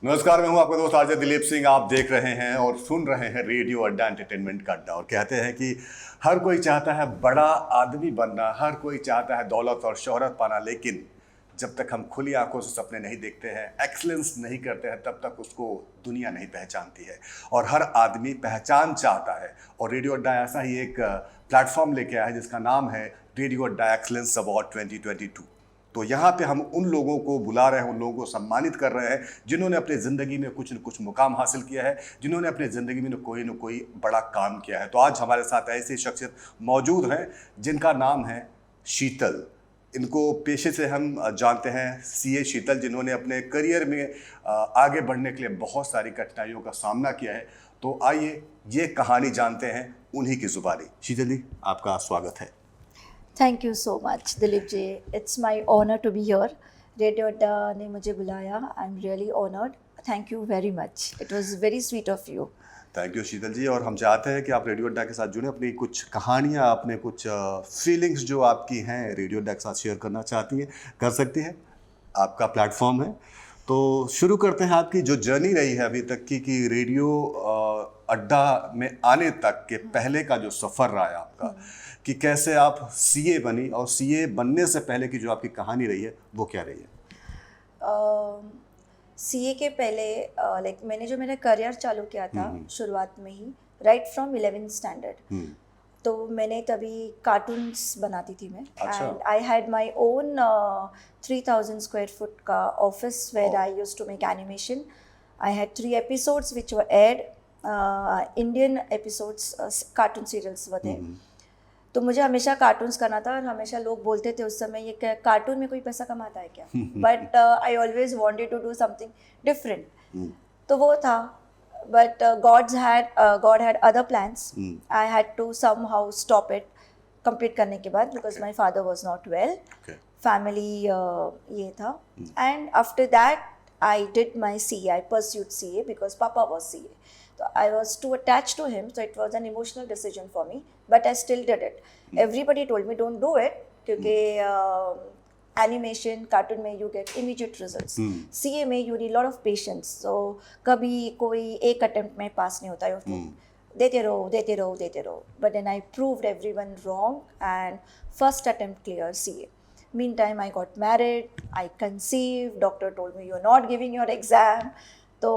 नमस्कार, मैं हूं आपका दोस्त आरजे दिलीप सिंह। आप देख रहे हैं और सुन रहे हैं रेडियो अड्डा एंटरटेनमेंट का अड्डा। और कहते हैं कि हर कोई चाहता है बड़ा आदमी बनना, हर कोई चाहता है दौलत और शोहरत पाना, लेकिन जब तक हम खुली आंखों से सपने नहीं देखते हैं, एक्सलेंस नहीं करते हैं, तब तक उसको दुनिया नहीं पहचानती है। और हर आदमी पहचान चाहता है, और रेडियो अड्डा ऐसा ही एक प्लेटफॉर्म लेके आया है जिसका नाम है रेडियो अड्डा एक्सलेंस अवार्ड 2022। तो यहाँ पे हम उन लोगों को बुला रहे हैं, उन लोगों को सम्मानित कर रहे हैं जिन्होंने अपनी ज़िंदगी में कुछ न कुछ मुकाम हासिल किया है, जिन्होंने अपनी ज़िंदगी में न कोई बड़ा काम किया है। तो आज हमारे साथ ऐसी शख्सियत मौजूद हैं जिनका नाम है शीतल। इनको पेशे से हम जानते हैं सीए शीतल, जिन्होंने अपने करियर में आगे बढ़ने के लिए बहुत सारी कठिनाइयों का सामना किया है। तो आइए ये कहानी जानते हैं उन्हीं की ज़ुबानी। शीतल जी, आपका स्वागत है। Thank you so much Dilip ji, it's my honour to be here. Radio Adda ने मुझे बुलाया, I am really honoured. Thank you very much, it was very sweet of you. Thank you Sheetal ji. और हम चाहते हैं कि आप रेडियो अड्डा के साथ जुड़े, अपनी कुछ कहानियाँ, अपने कुछ फीलिंग्स जो आपकी हैं रेडियो अड्डा के साथ शेयर करना चाहती हैं, कर सकती हैं। आपका प्लेटफॉर्म है। तो शुरू करते हैं आपकी जो जर्नी रही है अभी तक की, कि रेडियो अड्डा में आने तक के पहले का जो सफ़र रहा है आपका, कि कैसे आप सीए बनी, और सीए बनने से पहले की जो आपकी कहानी रही है वो क्या रही है? सीए के पहले लाइक मैंने जो मेरा करियर चालू किया था शुरुआत में ही, राइट फ्रॉम 11th स्टैंडर्ड। तो मैंने तभी कार्टून्स बनाती थी मैं, and I had my own 3000 square foot का office where I used to make animation. I had 3 episodes which were aired, Indian episodes, cartoon serials were थे। तो मुझे हमेशा कार्टून्स करना था, और हमेशा लोग बोलते थे उस समय, ये कार्टून में कोई पैसा कमाता है क्या? But I always wanted to do something different. तो वो था, but God had other plans. I had to somehow stop it complete करने के बाद, because my father was not well, family ये था। And after that I did my CA, I pursued CA because पापा was CA. So I was too attached to him, so it was an emotional decision for me, but I still did it. Everybody told me don't do it, क्योंकि animation, cartoon में you get immediate results. CA में you need lot of patience, so कभी कोई एक attempt में pass नहीं होता है, देते रहो. But then I proved everyone wrong, and first attempt clear CA. Meantime I got married, I conceived, doctor told me you're not giving your exam. तो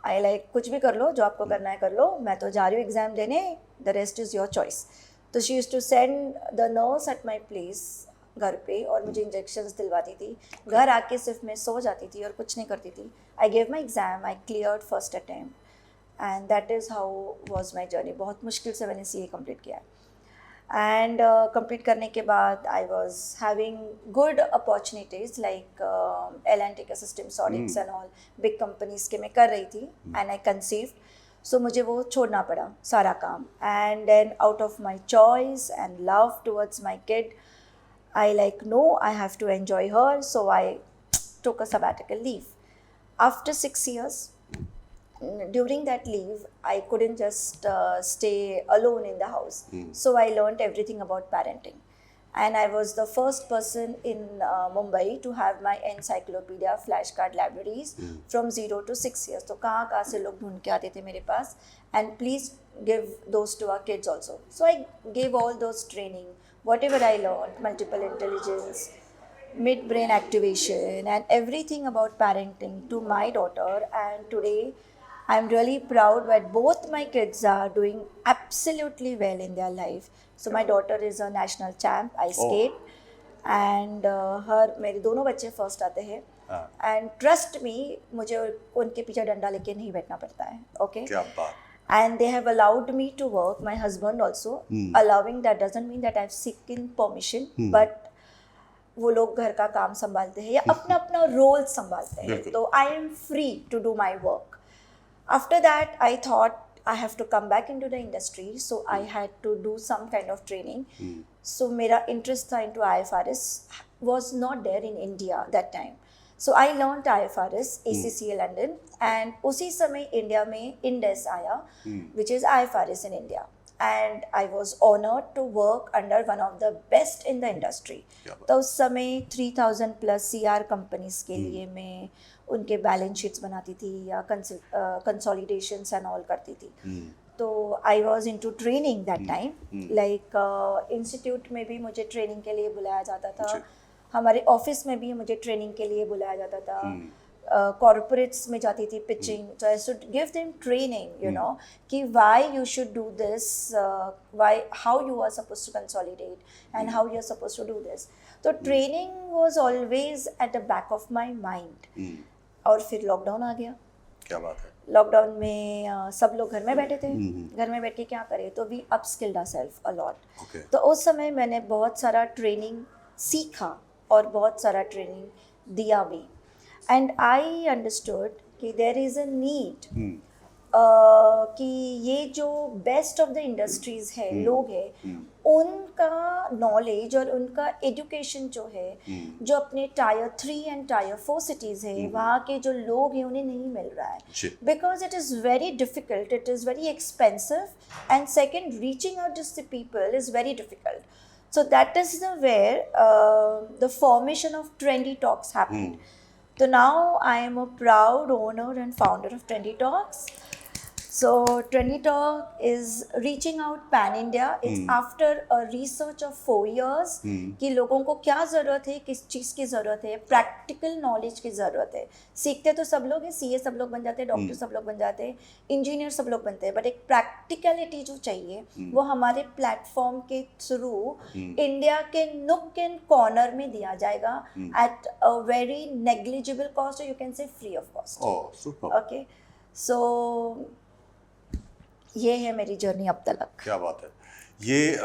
आई लाइक कुछ भी कर लो, जो आपको करना है कर लो, मैं तो जा रही हूँ एग्ज़ाम देने, the rest is your choice. तो she used to send the nurse at my place घर पे, और मुझे इंजेक्शंस दिलवाती थी. घर आके सिर्फ मैं सो जाती थी और कुछ नहीं करती थी. I gave my exam, I cleared first attempt, and that is how was my journey. बहुत मुश्किल से मैंने CA कंप्लीट किया है. एंड कंप्लीट करने के बाद I was having good opportunities like L&T का systems audits and all, big companies के मैं कर रही थी, एंड आई कंसीव्ड. सो मुझे वो छोड़ना पड़ा सारा काम, and then out of my choice and love towards my kid, I like no, I have to enjoy her. So I took a sabbatical leave. After 6 years, during that leave, I couldn't just stay alone in the house. So I learned everything about parenting. And I was the first person in Mumbai to have my encyclopedia flashcard libraries from 0 to 6 years. तो कहाँ से लोग ढूंढ के आते थे मेरे पास, and please give those to our kids also. So I gave all those training, whatever I learned, multiple intelligence, midbrain activation, and everything about parenting to my daughter. And today I'm really proud that both my kids are doing absolutely well in their life. So my daughter is a national champ, I skate, and मेरे दोनों बच्चे first आते हैं. And trust me, मुझे उनके पीछे डंडा लेके नहीं बैठना पड़ता है. Okay? क्या बात. And they have allowed me to work, my husband also. Allowing that doesn't mean that I've seeking permission, but वो लोग घर का काम संभालते हैं या अपना अपना रोल संभालते हैं. तो I am free to do my work. After that, I thought I have to come back into the industry, so I had to do some kind of training. So मेरा interest था into IFRS was not there in India that time. So I learned IFRS, ACCA London, and उसी समय India में INDES आया, which is IFRS in India. and I was honored to work under one of the best in the industry. क्या बात। तो उस समय 3000 plus CR companies के लिए मैं उनके बैलेंस शीट्स बनाती थी या कंसोलिडेशंस एंड ऑल करती थी. तो I was into training that time, like institute में भी मुझे ट्रेनिंग के लिए बुलाया जाता था, हमारे ऑफिस में भी मुझे ट्रेनिंग के लिए बुलाया जाता था, कॉर्पोरेट्स में जाती थी pitching. So I should give them training, you know, कि why you should do this, why, how you are suppose to consolidate and how you are suppose to do this. तो training was always at the back of my mind. और फिर lockdown आ गया. क्या बात है. Lockdown में सब लोग घर में बैठे थे. घर में बैठ के क्या करें, तो वी अपस्किल्ड आवरसेल्फ अ लॉट. तो उस समय मैंने बहुत सारा ट्रेनिंग सीखा और बहुत सारा ट्रेनिंग दिया भी. एंड आई अंडरस्टूड कि देयर इज़ अ नीड कि ये जो बेस्ट ऑफ द इंडस्ट्रीज है, लोग हैं, उनका नॉलेज और उनका एजुकेशन जो है, जो अपने टायर 3 एंड टायर 4 सिटीज़ है, वहाँ के जो लोग हैं उन्हें नहीं मिल रहा है. Because it is very difficult, it is very expensive, and second, reaching out to the people is very difficult. So that is where the formation of Trendy Talks happened. So now I am a proud owner and founder of Trendy Talks. So Trendy Talk is reaching out pan India. It's after a research of 4 years कि लोगों को क्या ज़रूरत है, किस चीज़ की ज़रूरत है, प्रैक्टिकल नॉलेज की ज़रूरत है. सीखते तो सब लोग हैं, CA सब लोग बन जाते हैं, डॉक्टर सब लोग बन जाते हैं, इंजीनियर सब लोग बनते हैं, बट एक प्रैक्टिकलिटी जो चाहिए वो हमारे प्लेटफॉर्म के थ्रू इंडिया के नुक एंड कॉर्नर में दिया जाएगा at a very negligible cost, you can say free of cost. Okay, so ये है मेरी जर्नी अब तक. क्या बात है. ये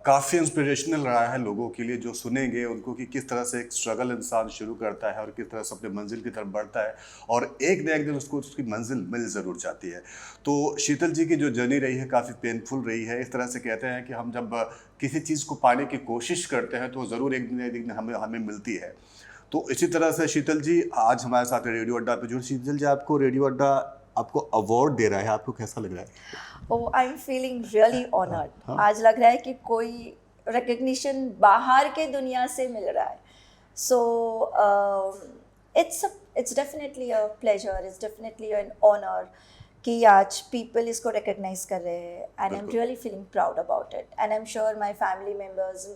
काफ़ी इंस्पिरेशनल रहा है लोगों के लिए जो सुनेंगे उनको कि किस तरह से एक स्ट्रगल इंसान शुरू करता है और किस तरह से अपने मंजिल की तरफ बढ़ता है और एक न एक दिन उसको उसकी मंजिल मिल ज़रूर जाती है. तो शीतल जी की जो जर्नी रही है काफ़ी पेनफुल रही है. इस तरह से कहते हैं कि हम जब किसी चीज़ को पाने की कोशिश करते हैं तो ज़रूर एक दिन हमें मिलती है. तो इसी तरह से शीतल जी आज हमारे साथ रेडियो अड्डा पे जुड़े. शीतल जी, आपको रेडियो अड्डा आपको अवार्ड दे रहा है, आपको कैसा लग रहा है? Oh, I am feeling really honoured. आज लग रहा है कि कोई रिकग्निशन बाहर के दुनिया से मिल रहा है. So it's definitely a pleasure, it's definitely an honour कि आज पीपल इसको रिकग्नाइज कर रहे हैं. And I am really feeling proud about it. And I am sure my family members,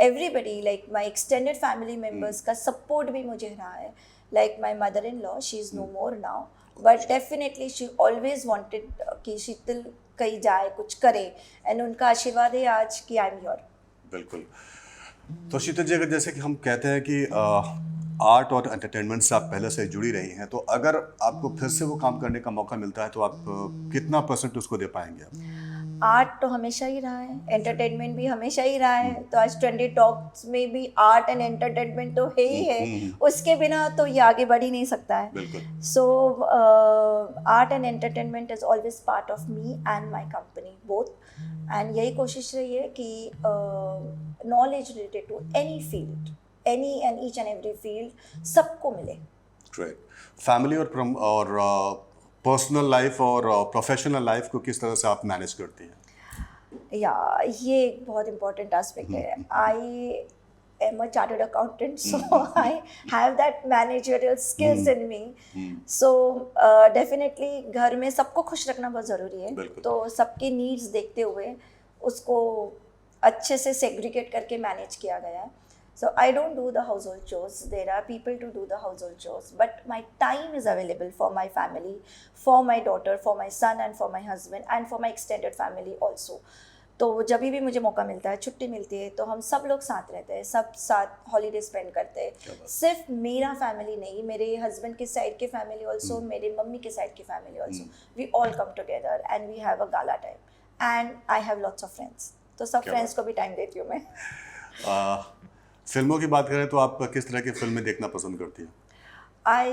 everybody, like my extended family members का support भी मुझे रहा है. Like my mother in law, she is no more now, but definitely she always wanted कि शीतल कहीं जाए, कुछ करे, एंड उनका आशीर्वाद है आज कि आई एम हियर. बिल्कुल. तो शीतल जी, अगर जैसे कि हम कहते हैं कि आर्ट और एंटरटेनमेंट से आप पहले से जुड़ी रही हैं, तो अगर आपको फिर से वो काम करने का मौका मिलता है तो आप कितना % उसको दे पाएंगे आप? आर्ट तो हमेशा ही रहा है, एंटरटेनमेंट भी हमेशा ही रहा है. तो आज ट्रेंडी टॉक्स में भी आर्ट एंड एंटरटेनमेंट तो है ही है. उसके बिना तो ये आगे बढ़ ही नहीं सकता है. So art and entertainment is always part of me and my company both. And यही कोशिश रही है कि knowledge related to any field, any and each and every field सबको मिले. ग्रेट. फैमिली और पर्सनल लाइफ और प्रोफेशनल लाइफ को किस तरह से आप मैनेज करती हैं? या ये एक बहुत इम्पोर्टेंट एस्पेक्ट है. I am a chartered accountant, so I have that managerial skills in me. So definitely घर में सबको खुश रखना बहुत ज़रूरी है. तो सबकी नीड्स देखते हुए उसको अच्छे से सेग्रीगेट करके मैनेज किया गया है. So I don't do the household chores. There are people to do the household chores, but my time is available for my family, for my daughter, for my son, and for my husband, and for my extended family also. तो जब भी मुझे मौका मिलता है, छुट्टी मिलती है, तो हम सब लोग साथ रहते हैं, सब साथ हॉलीडे स्पेंड करते हैं. सिर्फ मेरा फैमिली नहीं, मेरे हस्बैंड के साइड के फैमिली ऑल्सो, मेरे मम्मी के साइड की family also, we all come together and we have a gala time. And I have lots of friends. तो सब फ्रेंड्स को भी टाइम देती हूँ मैं. फिल्मों की बात करें तो आप किस तरह की फिल्में देखना पसंद करती हैं? I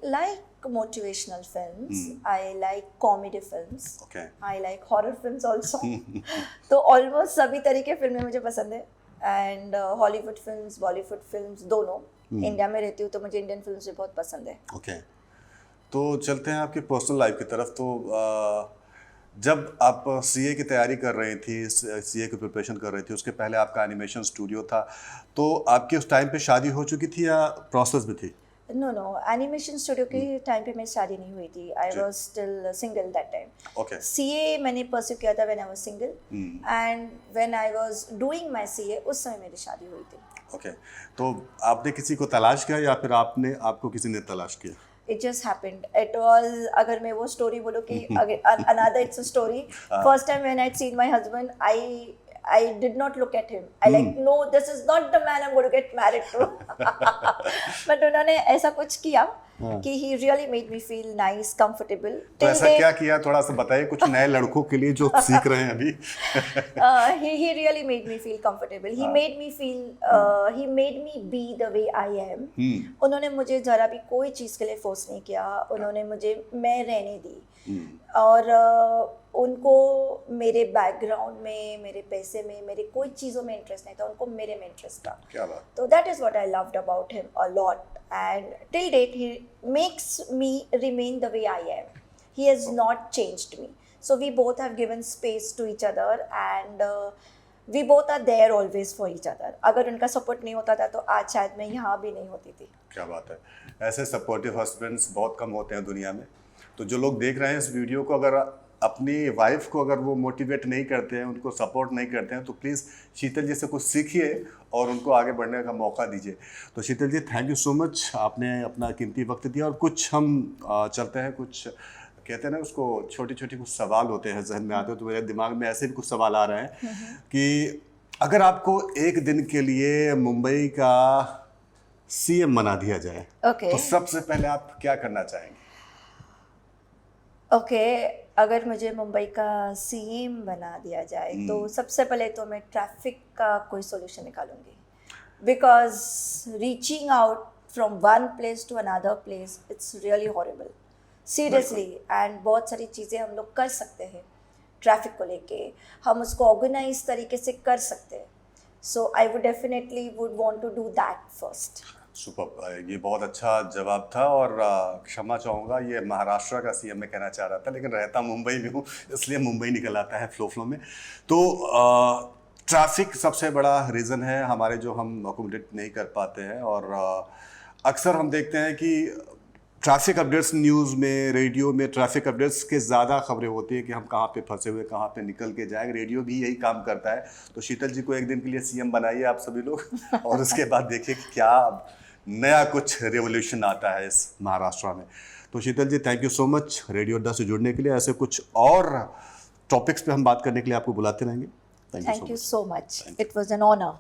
like motivational films. I like comedy films. Okay. I like horror films also. तो almost सभी तरह के फिल्में मुझे पसंद है. And Hollywood films, Bollywood films, दोनों. इंडिया में रहती हूँ तो मुझे इंडियन फिल्म्स भी बहुत पसंद है. Okay. तो चलते हैं आपकी पर्सनल लाइफ की तरफ. तो जब आप सीए की तैयारी कर रही थी, सीए की प्रिपरेशन कर रही थी, उसके पहले आपका एनिमेशन स्टूडियो था, तो आपकी उस टाइम पे शादी हो चुकी थी या प्रोसेस में थी? नो नो, एनिमेशन स्टूडियो के टाइम पे मेरी शादी नहीं हुई थी. I was still single that time. Okay. CA मैंने परस्यू किया था when I was single, and when I was doing my CA उस समय मेरी शादी हुई थी. ओके. तो आपने किसी को तलाश किया या फिर आपको किसी ने तलाश किया? It just happened. It was, अगर मैं वो स्टोरी बोलूँ कि another it's a story. First time when I'd seen my husband, I did not look at him. I like, no, this is not the man I'm going to get married to. But उन्होंने ऐसा कुछ किया कि he really made me feel nice, comfortable. तो ऐसा क्या किया, थोड़ा सा बताइए कुछ नए लड़कों के लिए जो सीख रहे हैं अभी. He really made me feel comfortable. He made me feel, he made me be the way I am. उन्होंने मुझे जरा भी कोई चीज़ के लिए फोर्स नहीं किया. उन्होंने मुझे मैं रहने दी. और उनको मेरे बैकग्राउंड में, मेरे पैसे में, मेरे कोई चीज़ों में इंटरेस्ट नहीं था. उनको मेरे में इंटरेस्ट था. क्या बात. तो that is what I loved about him a lot. And till date, he makes me remain the way I am. He has not changed me. So we both have given space to each other, and we both are there always for each other. अगर उनका support नहीं होता था तो आज शायद मैं यहाँ भी नहीं होती थी. क्या बात है. ऐसे सपोर्टिव हस्बैंड्स बहुत कम होते हैं दुनिया में. तो जो लोग देख रहे हैं इस वीडियो को, अगर अपनी वाइफ को अगर वो मोटिवेट नहीं करते हैं, उनको सपोर्ट नहीं करते हैं, तो प्लीज़ शीतल जी से कुछ सीखिए और उनको आगे बढ़ने का मौका दीजिए. तो Sheetal ji, thank you so much. आपने अपना कीमती वक्त दिया. और कुछ हम चलते हैं, कुछ कहते हैं ना उसको, छोटी छोटी कुछ सवाल होते हैं जहन में आते हैं. तो मेरे दिमाग में ऐसे भी कुछ सवाल आ रहे हैं कि अगर आपको एक दिन के लिए मुंबई का सीएम बना दिया जाए, तो सबसे पहले आप क्या करना चाहेंगे? अगर मुझे मुंबई का सीएम बना दिया जाए तो सबसे पहले तो मैं ट्रैफिक का कोई सोल्यूशन निकालूंगी. Because reaching out from one place to another place, it's really horrible, seriously. And बहुत सारी चीज़ें हम लोग कर सकते हैं ट्रैफिक को लेके. हम उसको ऑर्गेनाइज तरीके से कर सकते हैं. So I would definitely would want to do that first. Super. ये बहुत अच्छा जवाब था. और क्षमा चाहूँगा, ये महाराष्ट्र का सीएम मैं कहना चाह रहा था, लेकिन रहता मुंबई में हूँ इसलिए मुंबई निकल आता है फ्लो में. तो ट्रैफिक सबसे बड़ा रीज़न है हमारे, जो हम अकोमोडेट नहीं कर पाते हैं. और अक्सर हम देखते हैं कि ट्रैफिक अपडेट्स न्यूज़ में, रेडियो में ट्रैफिक अपडेट्स के ज़्यादा खबरें होती है कि हम कहाँ पे फंसे हुए, कहाँ पे निकल के जाएंगे. रेडियो भी यही काम करता है. तो शीतल जी को एक दिन के लिए सीएम बनाइए आप सभी लोग और उसके बाद देखिए कि क्या नया कुछ रेवोल्यूशन आता है इस महाराष्ट्र में. तो Sheetal ji, thank you so much Radio Adda से जुड़ने के लिए. ऐसे कुछ और टॉपिक्स पे हम बात करने के लिए आपको बुलाते रहेंगे. Thank you so much. It was an honour.